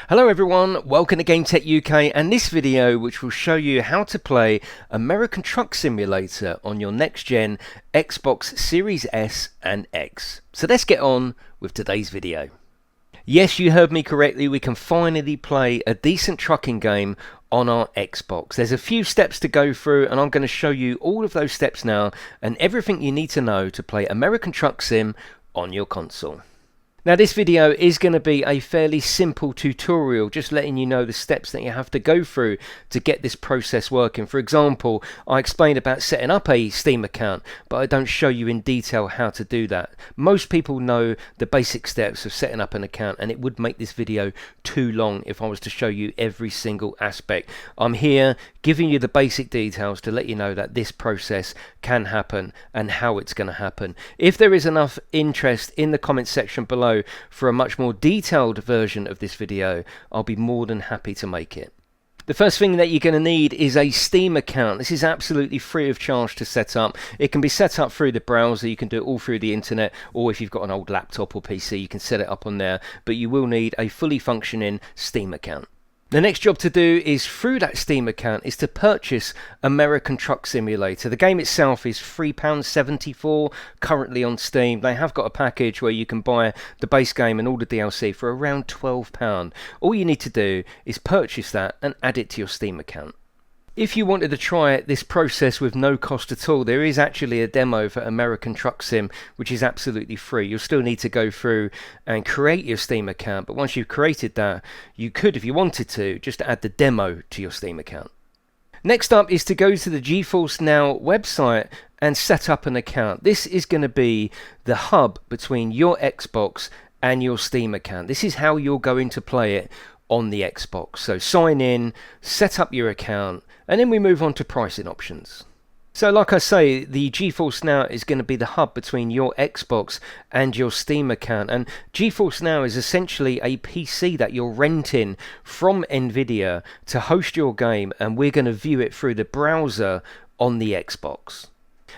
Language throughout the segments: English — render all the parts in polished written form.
Hello everyone, welcome to GametechUK and this video which will show you how to play American Truck Simulator on your next gen Xbox Series S and X. So let's get on with today's video. Yes, you heard me correctly, we can finally play a decent trucking game on our Xbox. There's a few steps to go through and I'm going to show you all of those steps now and everything you need to know to play American Truck Sim on your console. Now this video is going to be a fairly simple tutorial, just letting you know the steps that you have to go through to get this process working. For example, I explained about setting up a Steam account, but I don't show you in detail how to do that. Most people know the basic steps of setting up an account, and it would make this video too long if I was to show you every single aspect. I'm here giving you the basic details to let you know that this process can happen and how it's going to happen. If there is enough interest in the comment section below for a much more detailed version of this video, I'll be more than happy to make it. The first thing that you're going to need is a Steam account. This is absolutely free of charge to set up. It can be set up through the browser, you can do it all through the internet, or if you've got an old laptop or PC you can set it up on there, but you will need a fully functioning Steam account. The next job to do is through that Steam account is to purchase American Truck Simulator. The game itself is £3.74 currently on Steam. They have got a package where you can buy the base game and all the DLC for around £12. All you need to do is purchase that and add it to your Steam account. If you wanted to try this process with no cost at all, there is actually a demo for American Truck Sim which is absolutely free. You'll still need to go through and create your Steam account, but once you've created that, you could, if you wanted to, just add the demo to your Steam account. Next up is to go to the GeForce Now website and set up an account. This is going to be the hub between your Xbox and your Steam account. This is how you're going to play it on the Xbox. So sign in, set up your account, and then we move on to pricing options. So like I say, the GeForce Now is going to be the hub between your Xbox and your Steam account, and GeForce Now is essentially a PC that you're renting from Nvidia to host your game, and we're going to view it through the browser on the Xbox.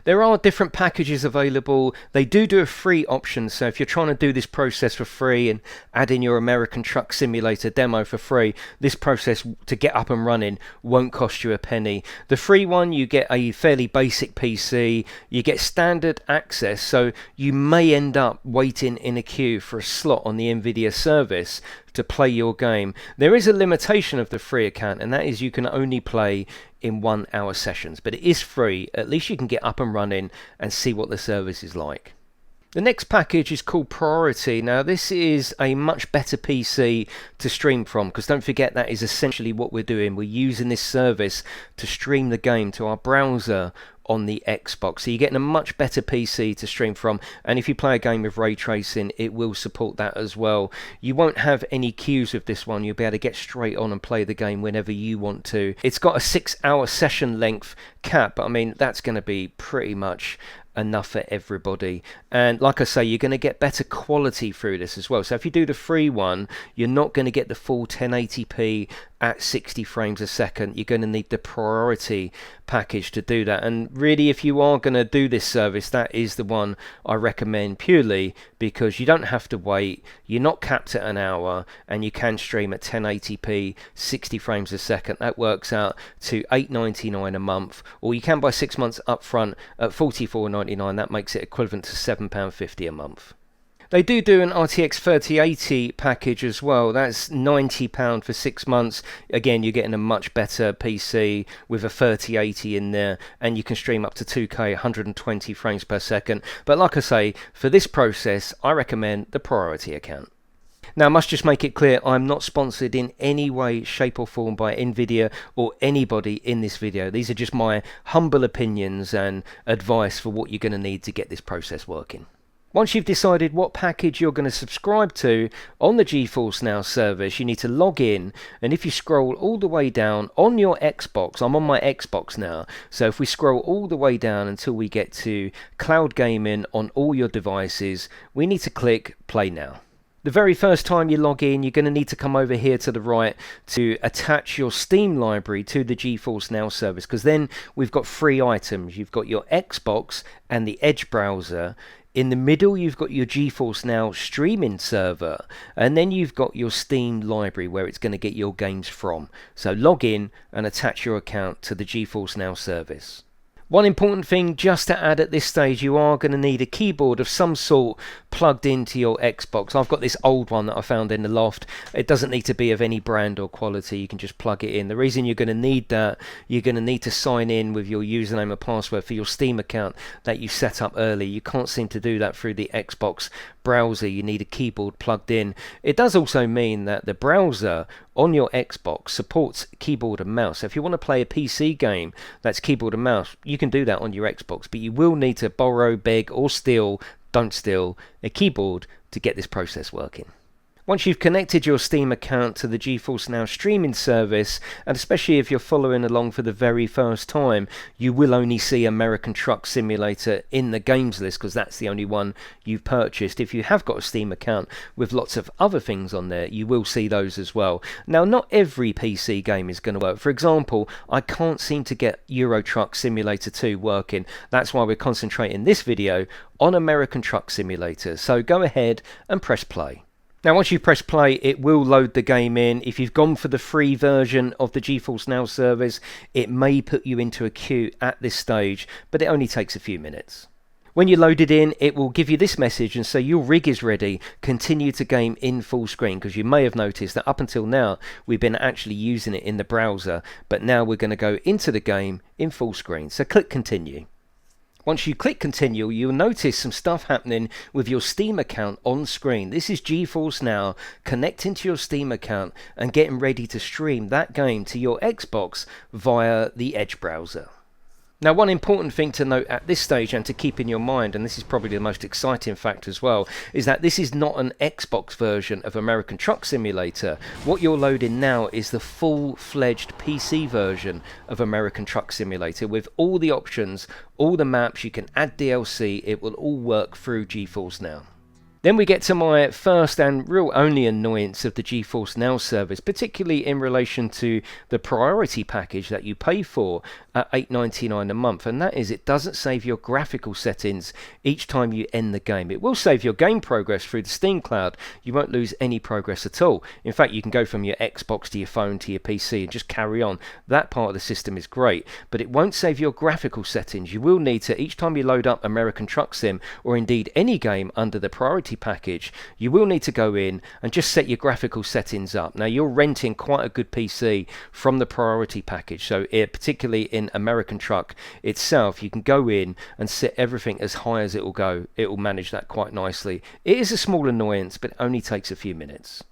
There are different packages available. They do a free option, so if you're trying to do this process for free and add in your American Truck Simulator demo for free, this process to get up and running won't cost you a penny. The free one, you get a fairly basic PC, you get standard access, so you may end up waiting in a queue for a slot on the Nvidia service to play your game. There is a limitation of the free account, and that is you can only play in 1 hour sessions, but it is free. At least you can get up and running and see what the service is like. The next package is called Priority. Now this is a much better PC to stream from, because don't forget that is essentially what we're doing. We're using this service to stream the game to our browser on the Xbox. So you're getting a much better PC to stream from, and if you play a game with ray tracing, it will support that as well. You won't have any queues with this one. You'll be able to get straight on and play the game whenever you want to. It's got a 6-hour session length cap, but I mean that's going to be pretty much enough for everybody. And like I say, you're going to get better quality through this as well. So if you do the free one, you're not going to get the full 1080p at 60 frames a second. You're going to need the Priority package to do that, and really if you are going to do this service, that is the one I recommend, purely because you don't have to wait, you're not capped at an hour, and you can stream at 1080p 60 frames a second. That works out to $8.99 a month, or you can buy 6 months up front at $44.99. that makes it equivalent to £7.50 a month. They do an RTX 3080 package as well. That's £90 for 6 months. Again, you're getting a much better PC with a 3080 in there, and you can stream up to 2K 120 frames per second. But like I say, for this process, I recommend the Priority account. Now, I must just make it clear, I'm not sponsored in any way, shape or form by Nvidia or anybody in this video. These are just my humble opinions and advice for what you're going to need to get this process working. Once you've decided what package you're going to subscribe to on the GeForce Now service, you need to log in, and if you scroll all the way down on your Xbox, I'm on my Xbox now, so if we scroll all the way down until we get to cloud gaming on all your devices, we need to click Play Now. The very first time you log in, you're going to need to come over here to the right to attach your Steam library to the GeForce Now service, because then we've got 3 items. You've got your Xbox and the Edge browser. In the middle, you've got your GeForce Now streaming server, and then you've got your Steam library where it's going to get your games from. So log in and attach your account to the GeForce Now service. One important thing just to add at this stage, you are going to need a keyboard of some sort plugged into your Xbox. I've got this old one that I found in the loft. It doesn't need to be of any brand or quality. You can just plug it in. The reason you're going to need that, you're going to need to sign in with your username and password for your Steam account that you set up early. You can't seem to do that through the Xbox browser. You need a keyboard plugged in. It does also mean that the browser on your Xbox supports keyboard and mouse. So if you want to play a PC game that's keyboard and mouse, you can do that on your Xbox, but you will need to borrow, beg, or steal, don't steal, a keyboard to get this process working. Once you've connected your Steam account to the GeForce Now streaming service, and especially if you're following along for the very first time, you will only see American Truck Simulator in the games list because that's the only one you've purchased. If you have got a Steam account with lots of other things on there, you will see those as well. Now, not every PC game is going to work. For example, I can't seem to get Euro Truck Simulator 2 working. That's why we're concentrating this video on American Truck Simulator. So go ahead and press play. Now, once you press play, it will load the game in. If you've gone for the free version of the GeForce Now service, it may put you into a queue at this stage, but it only takes a few minutes. When you load it in, it will give you this message and say your rig is ready, continue to game in full screen, because you may have noticed that up until now we've been actually using it in the browser, but now we're going to go into the game in full screen. So click continue. Once you click continue, you'll notice some stuff happening with your Steam account on screen. This is GeForce Now connecting to your Steam account and getting ready to stream that game to your Xbox via the Edge browser. Now, one important thing to note at this stage and to keep in your mind, and this is probably the most exciting fact as well, is that this is not an Xbox version of American Truck Simulator. What you're loading now is the full-fledged PC version of American Truck Simulator with all the options, all the maps, you can add DLC, it will all work through GeForce Now. Then we get to my first and real only annoyance of the GeForce Now service, particularly in relation to the priority package that you pay for at $8.99 a month, and that is it doesn't save your graphical settings each time you end the game. It will save your game progress through the Steam Cloud. You won't lose any progress at all. In fact, you can go from your Xbox to your phone to your PC and just carry on. That part of the system is great, but it won't save your graphical settings. You will need to, each time you load up American Truck Sim, or indeed any game under the priority package, you will need to go in and just set your graphical settings up. Now, you're renting quite a good PC from the priority package, so particularly in American Truck itself, you can go in and set everything as high as it will go. It will manage that quite nicely. It is a small annoyance, but it only takes a few minutes.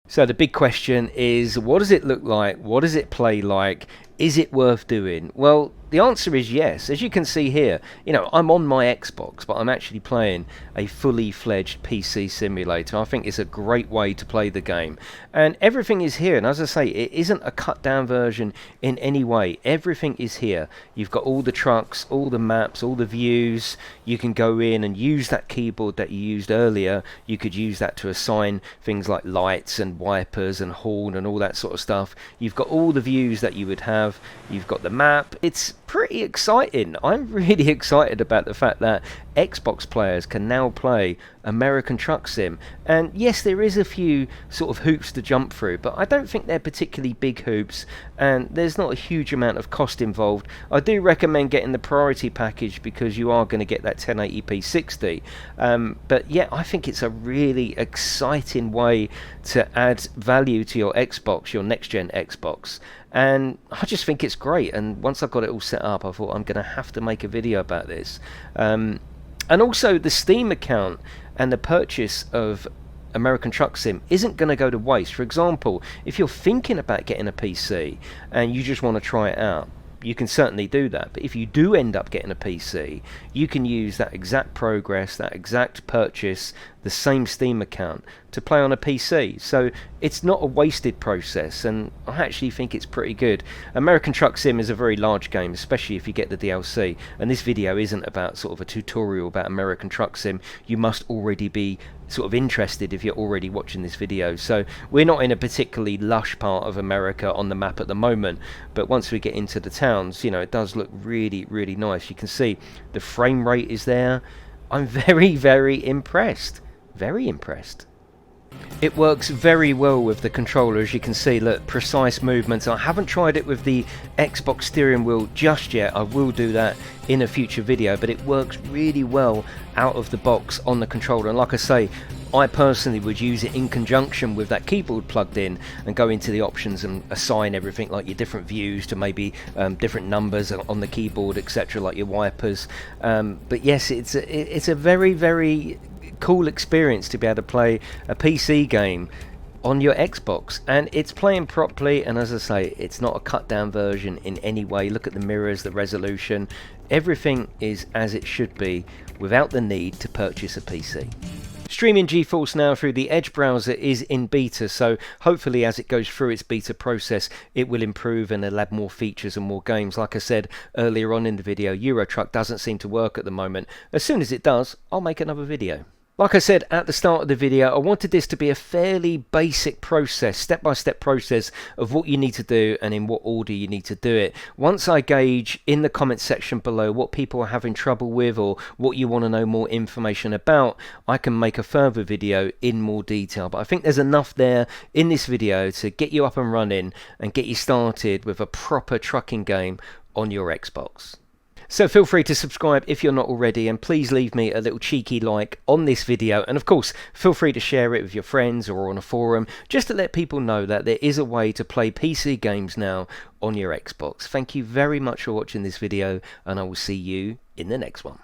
So the big question is, what does it look like? What does it play like? Is it worth doing? Well, the answer is yes. As you can see here, I'm on my Xbox, but I'm actually playing a fully fledged PC simulator. I think it's a great way to play the game. And everything is here. And as I say, it isn't a cut down version in any way. Everything is here. You've got all the trucks, all the maps, all the views. You can go in and use that keyboard that you used earlier. You could use that to assign things like lights and wipers and horn and all that sort of stuff. You've got all the views that you would have. You've got the map. It's pretty exciting. I'm really excited about the fact that Xbox players can now play American Truck Sim. And yes, there is a few sort of hoops to jump through, but I don't think they're particularly big hoops, and there's not a huge amount of cost involved. I do recommend getting the priority package because you are going to get that 1080p 60. But yeah, I think it's a really exciting way to add value to your Xbox, your next-gen Xbox. And I just think it's great. And once I've got it all set up, I thought I'm going to have to make a video about this. And also, the Steam account and the purchase of American Truck Sim isn't going to go to waste. For example, if you're thinking about getting a PC and you just want to try it out, you can certainly do that. But if you do end up getting a PC, you can use that exact progress, that exact purchase, the same Steam account to play on a PC. So it's not a wasted process, and I actually think it's pretty good. American Truck Sim is a very large game, especially if you get the DLC, and this video isn't about sort of a tutorial about American Truck Sim. You must already be sort of interested if you're already watching this video. So we're not in a particularly lush part of America on the map at the moment, but once we get into the towns, it does look really, really nice. You can see the frame rate is there. I'm very, very impressed. Very impressed. It works very well with the controller, as you can see. Look, precise movements. I haven't tried it with the Xbox steering wheel just yet. I will do that in a future video, but it works really well out of the box on the controller. And like I say, I personally would use it in conjunction with that keyboard plugged in and go into the options and assign everything, like your different views to maybe different numbers on the keyboard, etc., like your wipers. But yes, it's a very, very cool experience to be able to play a PC game on your Xbox, and it's playing properly. And as I say, it's not a cut down version in any way. Look at the mirrors, the resolution, everything is as it should be without the need to purchase a PC. Streaming GeForce Now through the Edge browser is in beta, so hopefully as it goes through its beta process it will improve and it'll add more features and more games. Like I said earlier on in the video, Euro Truck doesn't seem to work at the moment. As soon as it does, I'll make another video. Like I said at the start of the video, I wanted this to be a fairly basic process, step-by-step process of what you need to do and in what order you need to do it. Once I gauge in the comments section below what people are having trouble with or what you want to know more information about, I can make a further video in more detail. But I think there's enough there in this video to get you up and running and get you started with a proper trucking game on your Xbox. So feel free to subscribe if you're not already, and please leave me a little cheeky like on this video, and of course feel free to share it with your friends or on a forum just to let people know that there is a way to play PC games now on your Xbox. Thank you very much for watching this video, and I will see you in the next one.